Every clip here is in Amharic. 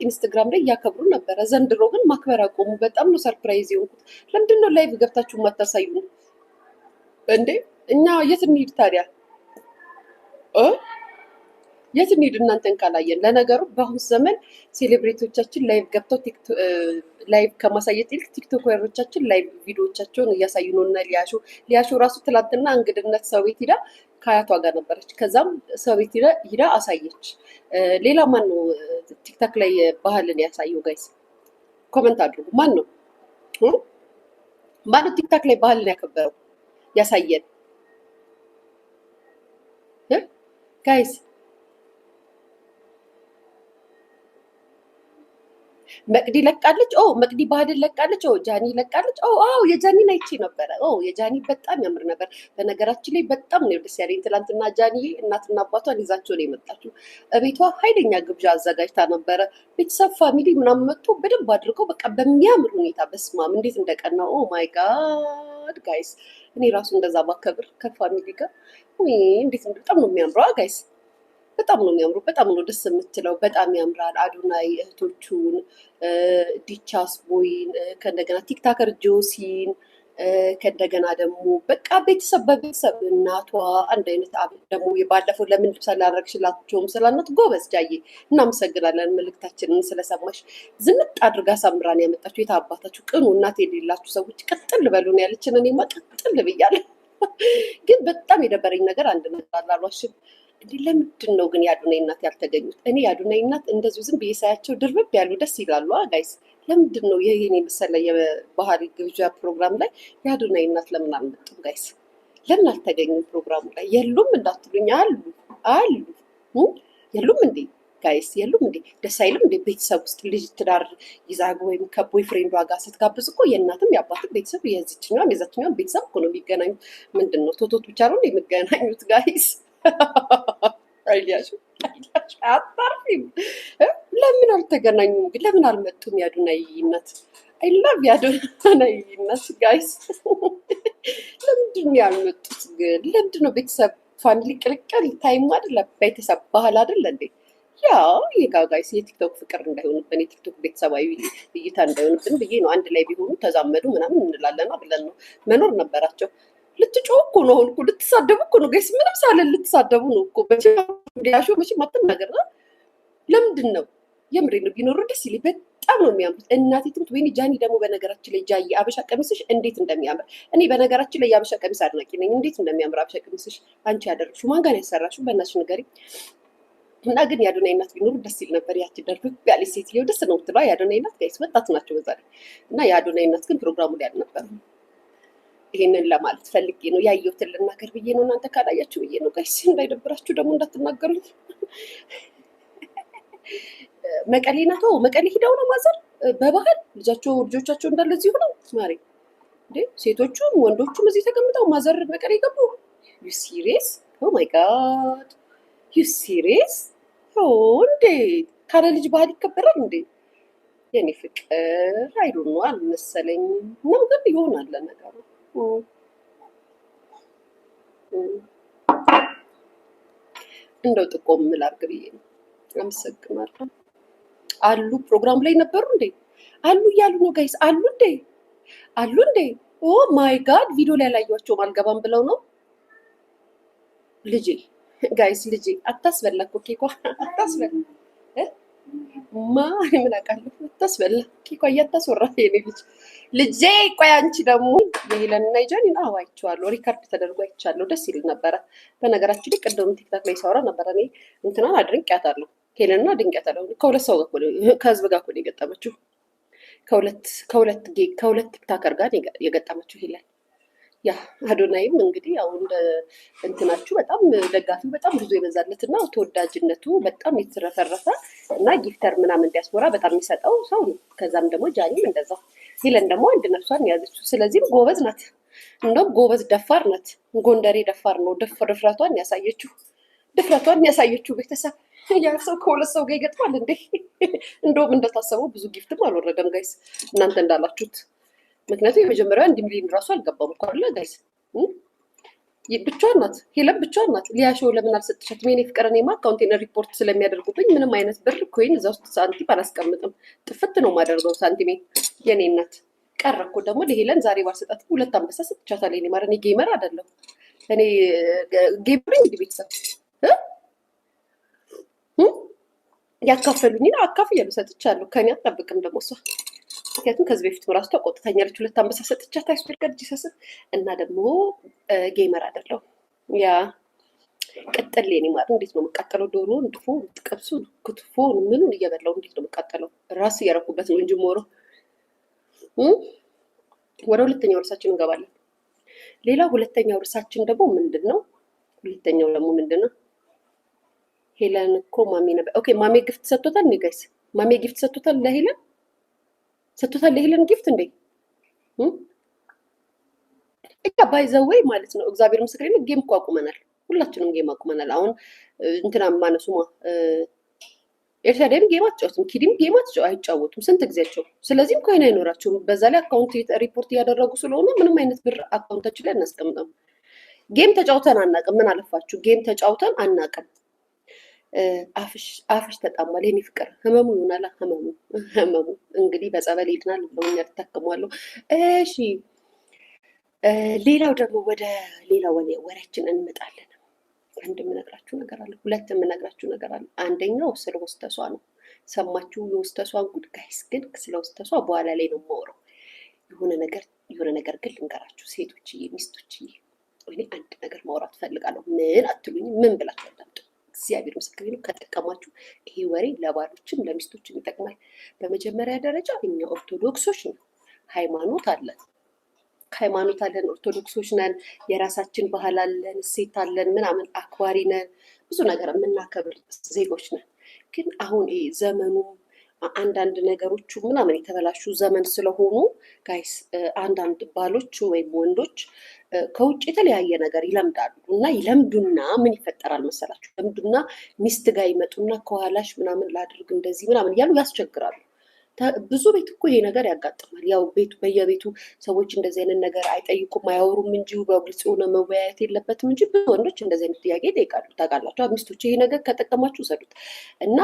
ኢንስታግራም ላይ ያከብሩ ነበር። ዘንድሮ ግን ማክበር አቆሙ። በጣም ነው ሰርፕራይዝ የሆንኩት። ለምንድን ነው ላይቭ ገብታችሁ ማታሳዩ እንዴ? እኛ የት እንሂድ ታዲያ? የት እንሂድ እናንተን ካላየን? ለነገሩ በአሁኑ ዘመን ሴሌብሪቲዎቻችን ላይቭ ገብተው ላይቭ ከማሳየት ይልቅ ቲክቶከሮቻችን ላይቭ ቪዲዮዎቻቸውን እያሳዩ ነው። እና ሊያሾ ራሱ ትላንትና እንግድነት ሰው ቤት ሂዳ ከአያቷ ጋር ነበረች። ከዛም ሰው ቤት ሂዳ አሳየች። ሌላ ማን ነው ቲክታክ ላይ ባህልን ያሳየው? ጋይስ ኮመንት አድርጉ። ማን ነው ቲክታክ ላይ ባህልን ያከበረው ያሳየን? ጋይስ መቅዲ ለቃለች። መቅዲ ባህልን ለቃለች። ጃኒ ለቃለች። አዎ የጃኒን አይቼ ነበረ። የጃኒ በጣም ያምር ነበር። በነገራችን ላይ በጣም ነው ደስ ያለኝ። ትላንትና ጃኒ እናትና አባቷን ይዛቸው ነው የመጣችው። ቤቷ ኃይለኛ ግብዣ አዘጋጅታ ነበረ። ቤተሰብ ፋሚሊ ምናምን መጥቶ በደንብ አድርገው በቃ በሚያምር ሁኔታ በስማም እንዴት እንደቀናው። ኦ ማይ ጋድ ጋይስ፣ እኔ ራሱ እንደዛ ባከብር ከፋሚሊ ጋር እንዴት በጣም ነው የሚያምረው ጋይስ። በጣም ነው የሚያምሩ። በጣም ነው ደስ የምትለው። በጣም ያምራል። አዶናይ እህቶቹን፣ ዲቻስ ቦይን፣ ከእንደገና ቲክታከር ጆሲን፣ ከእንደገና ደግሞ በቃ ቤተሰብ በቤተሰብ እናቷ አንድ አይነት ደግሞ ባለፈው ለምን ልብስ አላረግሽላቸውም ስላልናት ጎበዝ ጃዬ እናመሰግናለን። መልእክታችንን ስለሰማሽ ዝንጥ አድርጋ ሳምራን ያመጣችሁ የት አባታችሁ ቅኑ እናት የሌላችሁ ሰዎች ቅጥል በሉን ያለችን። እኔማ ቅጥል ብያለሁ። ግን በጣም የደበረኝ ነገር አንድ ነገር አላሏሽም እንዴ? ለምንድን ነው ግን የአዶናይ እናት ያልተገኙት? እኔ የአዶናይ እናት እንደዚሁ ዝም ብዬ ሳያቸው ድርብብ ያሉ ደስ ይላሉ ጋይስ። ለምንድን ነው ይህን የመሰለ የባህል ግብዣ ፕሮግራም ላይ የአዶናይ እናት ለምን አልመጡም ጋይስ? ለምን አልተገኙም ፕሮግራሙ ላይ? የሉም እንዳትሉኝ፣ አሉ የሉም እንዴ ጋይስ? የሉም እንዴ? ደስ አይልም እንዴ? ቤተሰብ ውስጥ ልጅ ትዳር ይዛ ወይም ከቦይ ፍሬንዷ ጋር ስትጋብዝ እኮ የእናትም የአባትም ቤተሰብ የዚችኛዋም የዛችኛዋም ቤተሰብ እኮ ነው የሚገናኙት። ምንድን ነው ቶቶት ብቻ ነው የሚገናኙት ጋይስ? አታርፊም። ለምን አልተገናኙም ግን? ለምን አልመጡም? የአዶናይ እናት አይ ላቭ የአዶናይ እናት ጋይስ። ለምንድን ነው ያልመጡት ግን? ለምንድን ነው ቤተሰብ ፋሚሊ ቅልቅል ታይም አይደለ? ቤተሰብ ባህል አይደለ እንዴ? ያው ጋይስ የቲክቶክ ፍቅር እንዳይሆንብን የቲክቶክ ቤተሰባዊ እይታ እንዳይሆንብን ብዬ ነው። አንድ ላይ ቢሆኑ ተዛመዱ ምናምን እንላለና ብለን ነው። መኖር ነበራቸው። ልትጮህ እኮ ነው አሁን እኮ ልትሳደቡ እኮ ነው ጋይስ። ምንም ሳለን ልትሳደቡ ነው እኮ። ዲያሾ መቼም አትናገር። ለምንድን ነው የምሬ ነው። ቢኖሩ ደስ ይለኝ። በጣም ነው የሚያምሩት። እናቴ ትሙት። ወይኔ ጃኒ ደግሞ በነገራችን ላይ ጃዬ አበሻ ቀሚስሽ እንዴት እንደሚያምር። እኔ በነገራችን ላይ የአበሻ ቀሚስ አድናቂ ነኝ። እንዴት እንደሚያምር አበሻ ቀሚስሽ። አንቺ ያደረግሽው ማን ጋር ያሰራሽው? በእናትሽ ንገሪኝ። እና ግን የአዶናይ እናት ቢኖሩ ደስ ይል ነበር። ያቺ ደርብብ ያለች ሴትዮ ደስ ነው የምትለዋ የአዶናይ እናት ጋይስ። ወጣት ናቸው በዛ ላይ። እና የአዶናይ እናት ግን ፕሮግራሙ ላይ አልነበረም። ይሄንን ለማለት ፈልጌ ነው። ያየሁትን ልናገር ብዬ ነው። እናንተ ካላያችሁ ብዬ ነው ጋይስ። እንዳይደብራችሁ ደግሞ እንዳትናገሩኝ። መቀሌ ናት። መቀሌ ሂደው ነው ማዘር በባህል ልጆቻቸው እንዳለ እዚሁ ነው ማሪ እንዴ? ሴቶቹም ወንዶቹም እዚህ ተቀምጠው ማዘር መቀሌ ገቡ። ዩ ሲሪየስ? ኦ ማይ ጋድ ዩ ሲሪየስ? እንዴት ካለ ልጅ ባህል ይከበራል እንዴ? የኔ ፍቅር አይዶን ነው አልመሰለኝም ነው ግን ይሆናል ነገሩ። እንደው ጥቆም ላድርግ ብዬ ነው። አመሰግናለሁ። አሉ ፕሮግራም ላይ ነበሩ እንዴ? አሉ እያሉ ነው ጋይስ። አሉ እንዴ? ኦ ማይ ጋድ ቪዲዮ ላይ ያላየኋቸውም አልገባም ብለው ነው። ልጄ ጋይስ ልጄ አታስበላ እኮ ኬኳ አታስበላ ምን አውቃለሁ። አታስበላ ኬኳ እያታስወራ የኔ ልጄ። ቆይ አንቺ ደግሞ የሄለን እና የጃኒ አይቼዋለሁ። ሪካርድ ተደርጎ አይቻለሁ። ደስ ይል ነበረ። በነገራችን ላይ ቅድም ቲክታክ ላይ ሳወራ ነበረ። እኔ እንትናን አድንቄያታለሁ። ሄለንና አድንቄያታለሁ። ከሁለት ሰው ጋር ከህዝብ ጋር እኮ ነው የገጠመችው። ከሁለት ቲክታከር ጋር የገጠመችው ሄለን። ያ አዶናይም እንግዲህ ያው እንደ እንትናችሁ በጣም ደጋፊው በጣም ብዙ የበዛለት እና ተወዳጅነቱ በጣም የተረፈረፈ እና ጊፍተር ምናምን ዲያስፖራ በጣም የሚሰጠው ሰው ነው። ከዛም ደግሞ ጃኒም እንደዛ። ሄለን ደግሞ አንድ ነፍሷን የያዘችው። ስለዚህም ጎበዝ ናት። እንደውም ጎበዝ ደፋር ናት። ጎንደሬ ደፋር ነው። ድፍረቷን ያሳየችው ቤተሰብ ያ ሰው ከሁለት ሰው ጋር ይገጥማል እንዴ? እንደውም እንደታሰበው ብዙ ጊፍትም አልወረደም ጋይስ፣ እናንተ እንዳላችሁት። ምክንያቱም የመጀመሪያው 1 ሚሊዮን ራሱ አልገባም እኮ አይደለ ጋይስ? ብቻዋን ናት ሄለን ብቻዋን ናት። ሊያሾው ለምን አልሰጥሻትም? የኔ ፍቅር እኔማ አካውንቴን ሪፖርት ስለሚያደርጉብኝ ምንም አይነት ብር ኮይን እዛ ውስጥ ሳንቲም አላስቀምጥም። ጥፍት ነው የማደርገው ሳንቲሜን። የኔ እናት ቀረ እኮ ደግሞ ለሄለን ዛሬ ባልሰጣት 2 አንበሳ ሰጥቻታለሁ። እኔ ማለት እኔ ጌመር አይደለሁ። እኔ ጌመር እንግዲህ ቤተሰብ ያካፈሉኝን አካፍያለሁ ሰጥቻለሁ። ከኔ አትጠብቅም ደግሞ እሷ። ምክንያቱም ከዚህ በፊት ራሱ ተቆጥታኛለች። 2 አንበሳ ሰጥቻት አይስበርገር ጂሰስን እና ደግሞ ጌመር አይደለሁ። ያ ቅጥል የኔ ማለት እንዴት ነው የምቃጠለው? ዶሮ እንጥፎ ጥብሱ ክትፎ ምኑን እየበላው እንዴት ነው የምቃጠለው? ራስ እያረኩበት ነው እንጂ ሞሮ። ወደ ሁለተኛው ርዕሳችን እንገባለን። ሌላ ሁለተኛው ርዕሳችን ደግሞ ምንድን ነው? ሁለተኛው ደግሞ ምንድን ነው? ሄለን እኮ ማሚ ነበር። ኦኬ ማሚ ጊፍት ሰጥቶታል። እንዴ ጋይስ ማሚ ጊፍት ሰጥቶታል ለሄለን ሰጥቶታል ለሄለን ጊፍት እንዴ? እኛ ባይዘወይ ማለት ነው እግዚአብሔር ምስክሬ ነው። ጌም እኮ አቁመናል። ሁላችንም ጌም አቁመናል። አሁን እንትና ማነሱማ ኤርትራዴም ጌም አትጫወትም፣ ኪዲም ጌም አይጫወቱም። ስንት ጊዜያቸው። ስለዚህም ኮይን አይኖራቸውም። በዛ ላይ አካውንት ሪፖርት እያደረጉ ስለሆነ ምንም አይነት ብር አካውንታችን ላይ አናስቀምጠም። ጌም ተጫውተን አናቅም። ምን አለፋችሁ ጌም ተጫውተን አናቅም። አፍሽ ተጣሟል የኔ ፍቅር። ህመሙ ይሆናል። ህመሙ እንግዲህ በጸበል ይድናል ብለውኛል። ታክሟለሁ። እሺ ሌላው ደግሞ ወደ ሌላው ወሬያችን እንመጣለን። አንድ የምነግራችሁ ነገር አለ፣ ሁለት የምነግራችሁ ነገር አለ። አንደኛው ስለ ወስተሷ ነው። ሰማችሁ የወስተሷን ጉድ ጋይስ? ግን ስለ ወስተሷ በኋላ ላይ ነው የማወራው። የሆነ ነገር ግን ልንገራችሁ ሴቶችዬ፣ ሚስቶችዬ፣ እኔ አንድ ነገር ማውራት ፈልጋለሁ። ምን አትሉኝ? ምን ብላችሁ አዳምጡ። እግዚአብሔር ምስክሬ ነው። ከጠቀማችሁ ይሄ ወሬ ለባሎችም ለሚስቶችም ይጠቅማል። በመጀመሪያ ደረጃ እኛ ኦርቶዶክሶች ነው፣ ሃይማኖት አለን፣ ኦርቶዶክሶች ነን። የራሳችን ባህል አለን፣ እሴት አለን፣ ምናምን አክባሪ ነን፣ ብዙ ነገር የምናከብር ዜጎች ነን። ግን አሁን ይሄ ዘመኑ አንዳንድ ነገሮቹ ምናምን የተበላሹ ዘመን ስለሆኑ ጋይስ አንዳንድ ባሎች ወይም ወንዶች ከውጭ የተለያየ ነገር ይለምዳሉ እና ይለምዱና ምን ይፈጠራል መሰላችሁ? ይለምዱና ሚስት ጋር ይመጡና ከኋላሽ ምናምን ላድርግ እንደዚህ ምናምን እያሉ ያስቸግራሉ። ብዙ ቤት እኮ ይሄ ነገር ያጋጥማል። ያው በየቤቱ ሰዎች እንደዚህ አይነት ነገር አይጠይቁም አያወሩም እንጂ በግልጽ የሆነ መወያየት የለበትም እንጂ ብዙ ወንዶች እንደዚህ አይነት ጥያቄ ይጠይቃሉ። ታውቃላችሁ፣ ሚስቶች ይሄ ነገር ከጠቀማችሁ ውሰዱት እና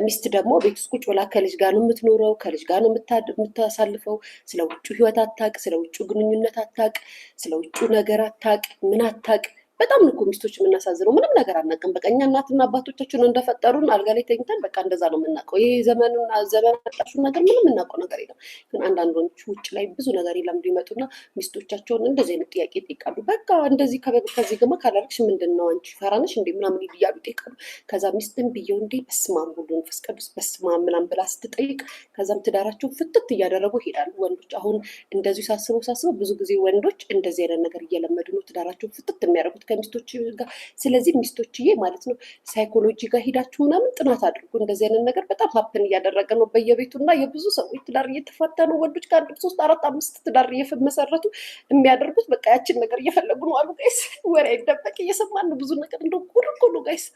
ሚስት ደግሞ ቤት ውስጥ ቁጭ ብላ ከልጅ ጋር ነው የምትኖረው፣ ከልጅ ጋር ነው የምታሳልፈው። ስለ ውጩ ህይወት አታቅ፣ ስለ ውጩ ግንኙነት አታቅ፣ ስለ ውጩ ነገር አታቅ፣ ምን አታቅ። በጣም እኮ ሚስቶች የምናሳዝነው ምንም ነገር አናውቅም። በቃ እኛ እናትና አባቶቻችን እንደፈጠሩን አልጋ ላይ ተኝተን በቃ እንደዛ ነው የምናውቀው። ይሄ ዘመን አጣሹን ነገር ምንም የምናውቀው ነገር የለም። ግን አንዳንዶች ውጭ ላይ ብዙ ነገር ይለምዱ ይመጡና ሚስቶቻቸውን እንደዚህ አይነት ጥያቄ ይጠይቃሉ። በቃ እንደዚህ ከዚህ ግማ ካላረግሽ ምንድን ነው አንቺ ፈራነሽ እንዴ ምናምን እያሉ ይጠይቃሉ። ከዛ ሚስትን ብየው እንዴ በስመ አብ ወወልድ ወመንፈስ ቅዱስ በስመ አብ ምናምን ብላ ስትጠይቅ ከዛም ትዳራቸውን ፍትት እያደረጉ ይሄዳሉ ወንዶች። አሁን እንደዚሁ ሳስበው ብዙ ጊዜ ወንዶች እንደዚህ አይነት ነገር እየለመዱ ነው ትዳራቸውን ፍትት የሚያደርጉት ከሚስቶች ጋር። ስለዚህ ሚስቶችዬ ማለት ነው ሳይኮሎጂ ጋር ሄዳችሁ ምናምን ጥናት አድርጉ። እንደዚህ አይነት ነገር በጣም ሀፕን እያደረገ ነው በየቤቱ እና የብዙ ሰዎች ትዳር እየተፋታ ነው። ወንዶች ከአንድ 3 4 5 ትዳር እየመሰረቱ የሚያደርጉት በቃ ያችን ነገር እየፈለጉ ነው አሉ ጋይስ። ወሬ አይደበቅ እየሰማን ነው ብዙ ነገር። እንደው ጉድ እኮ ነው ጋይስ።